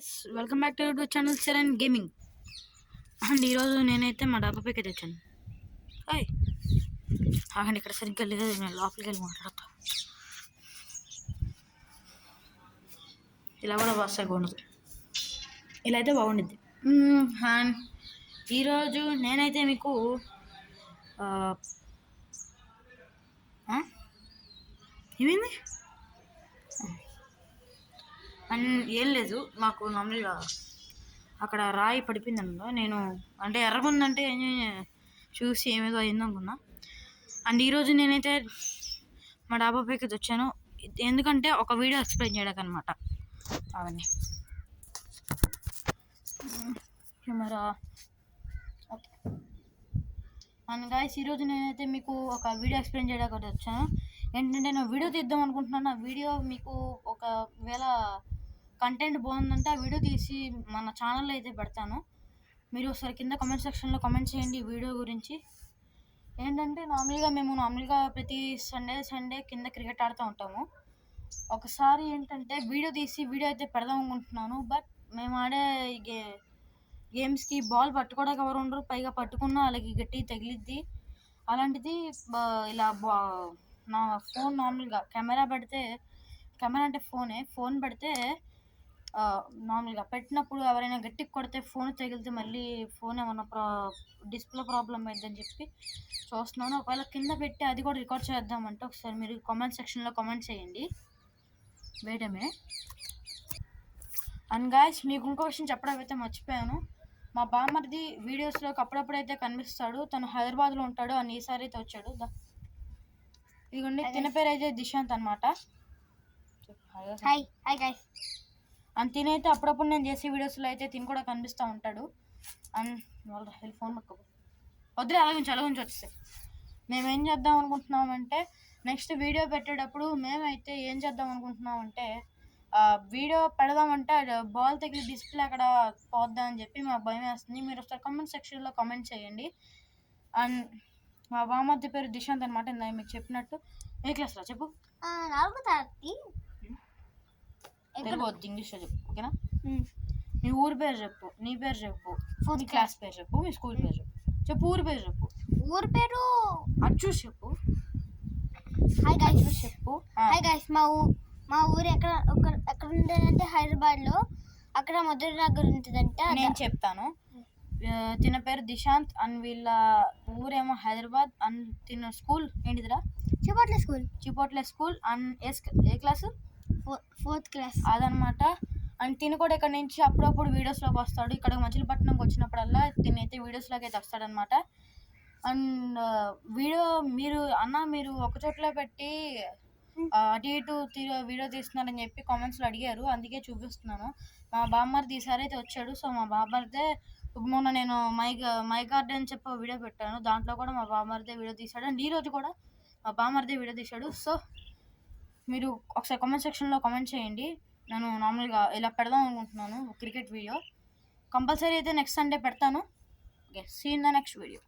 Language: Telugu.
Guys, welcome back to channel serene gaming. And ఈరోజు నేనైతే మా డాబా పైకి తెచ్చాను. అయ్ ఆగండి, ఇక్కడ సరిగ్గా లేదు, నేను లోపలికి వెళ్ళి మాట్లాడతా. ఇలా కూడా వస్తాయి బాగుండదు, ఇలా అయితే బాగుండిద్ది. అండ్ ఈరోజు నేనైతే మీకు ఏమైంది అండ్ ఏం లేదు, మాకు మామూలుగా అక్కడ రాయి పడిపోయిందనుకో. నేను అంటే ఎర్రగుందంటే చూసి ఏమేదో అయింది అనుకున్నా. అండ్ ఈరోజు నేనైతే మా డాబా పైకి వచ్చాను, ఎందుకంటే ఒక వీడియో ఎక్స్ప్లెయిన్ చేయడానికి అనమాట. అవన్నీ కెమెరా. అండ్ గాయస్, ఈరోజు నేనైతే మీకు ఒక వీడియో ఎక్స్ప్లెయిన్ చేయడానికి వచ్చాను. ఏంటంటే నేను వీడియో తీద్దాం అనుకుంటున్నాను. ఆ వీడియో మీకు ఒకవేళ కంటెంట్ బాగుందంటే ఆ వీడియో తీసి మన ఛానల్లో అయితే పెడతాను. మీరు ఒకసారి కింద కామెంట్ సెక్షన్లో కామెంట్ చేయండి ఈ వీడియో గురించి. ఏంటంటే నార్మల్గా ప్రతి సండే కింద క్రికెట్ ఆడుతూ ఉంటాము. ఒకసారి ఏంటంటే వీడియో తీసి వీడియో అయితే పెడదాం అనుకుంటున్నాను. బట్ మేము ఆడే గేమ్స్కి బాల్ పట్టుకోవడానికి ఎవరు ఉండరు, పైగా పట్టుకున్న వాళ్ళకి గట్టి తగిలిద్ది. అలాంటిది ఇలా నా ఫోన్ నార్మల్గా కెమెరా అంటే ఫోన్ పెడితే నార్మల్గా పెట్టినప్పుడు ఎవరైనా గట్టికి కొడితే ఫోన్ తగిలితే మళ్ళీ ఫోన్ ఏమన్నా డిస్ప్లే ప్రాబ్లం అయిందని చెప్పి చూస్తున్నాను. ఒకవేళ కింద పెట్టి అది కూడా రికార్డ్ చేద్దామంటే ఒకసారి మీరు కామెంట్ సెక్షన్లో కామెంట్ చేయండి. వేయడమే. అండ్ గాయస్, మీకు ఇంకో విషయం చెప్పడం అయితే మర్చిపోయాను. మా బామ్మర్ది వీడియోస్లోకి అప్పుడప్పుడైతే కనిపిస్తాడు. తను హైదరాబాద్లో ఉంటాడు. అని ఈసారి అయితే వచ్చాడు. ఇదిగోండి, తిన పేరు అయితే దిశాంత్ అనమాట. అండ్ తినైతే అప్పుడప్పుడు నేను చేసే వీడియోస్లో అయితే తిని కూడా కనిపిస్తూ ఉంటాడు. అండ్ వాళ్ళ ఫోన్ వద్దులే, అలాగుంచి వచ్చేస్తాయి. మేమేం చేద్దాం అనుకుంటున్నామంటే నెక్స్ట్ వీడియో పెట్టేటప్పుడు మేమైతే ఏం చేద్దాం అనుకుంటున్నామంటే వీడియో పెడదామంటే బాల్ తగిలి డిస్ప్లే అక్కడ పోద్దా అని చెప్పి మాకు భయం వేస్తుంది. మీరు ఒకసారి కామెంట్ సెక్షన్లో కామెంట్ చేయండి. అండ్ మా బామ్మర్ది పేరు దిశాంత్ అనమాట. నేను మీకు చెప్పినట్టు. ఏ క్లాస్ రా చెప్పు? వద్దు, ఇంగ్లీష్లో చెప్పు, ఓకేనా? నీ ఊరి పేరు చెప్పు, నీ పేరు చెప్పు, నీ క్లాస్ పేరు చెప్పు, మీ స్కూల్ పేరు చెప్పు. ఊరి పేరు చెప్పు. ఊరి పేరు అచ్చు చెప్పు. హాయ్ గైస్ చెప్పు. హాయ్ గైస్, మా ఊరు ఎక్కడ ఉండేదంటే హైదరాబాద్లో, అక్కడ మధుర నగర్ ఉంటుందంట. నేను చెప్తాను. తిన పేరు దిశాంత్ అండ్ వీళ్ళ ఊరేమో హైదరాబాద్. అండ్ తిన స్కూల్ ఏంటిదిరా? చిపోట్లే స్కూల్. అండ్ ఏ క్లాసు? 4th క్లాస్ అదనమాట. అండ్ తిని కూడా ఇక్కడ నుంచి అప్పుడప్పుడు వీడియోస్లోకి వస్తాడు. ఇక్కడ మచిలీపట్నంకి వచ్చినప్పుడల్లా తినైతే వీడియోస్లోకి అయితే వస్తాడనమాట. అండ్ మీరు ఒక చోట్ల పెట్టి అటు ఇటు వీడియో తీస్తున్నారని చెప్పి కామెంట్స్లో అడిగారు, అందుకే చూపిస్తున్నాను. మా బామ్మర్ది ఈసారి అయితే వచ్చాడు. సో మా బామ్మర్దే మొన్న నేను మై గార్డెన్ చెప్పి వీడియో పెట్టాను, దాంట్లో కూడా మా బామ్మర్దే వీడియో తీశాడు. అండ్ ఈరోజు కూడా మా బామ్మర్దే వీడియో తీశాడు. సో మీరు ఒకసారి కామెంట్ సెక్షన్లో కామెంట్ చేయండి. నేను నార్మల్గా ఇలా పెడదాం అనుకుంటున్నాను క్రికెట్ వీడియో. కంపల్సరీ అయితే నెక్స్ట్ సండే పెడతాను. Okay, see in the next video.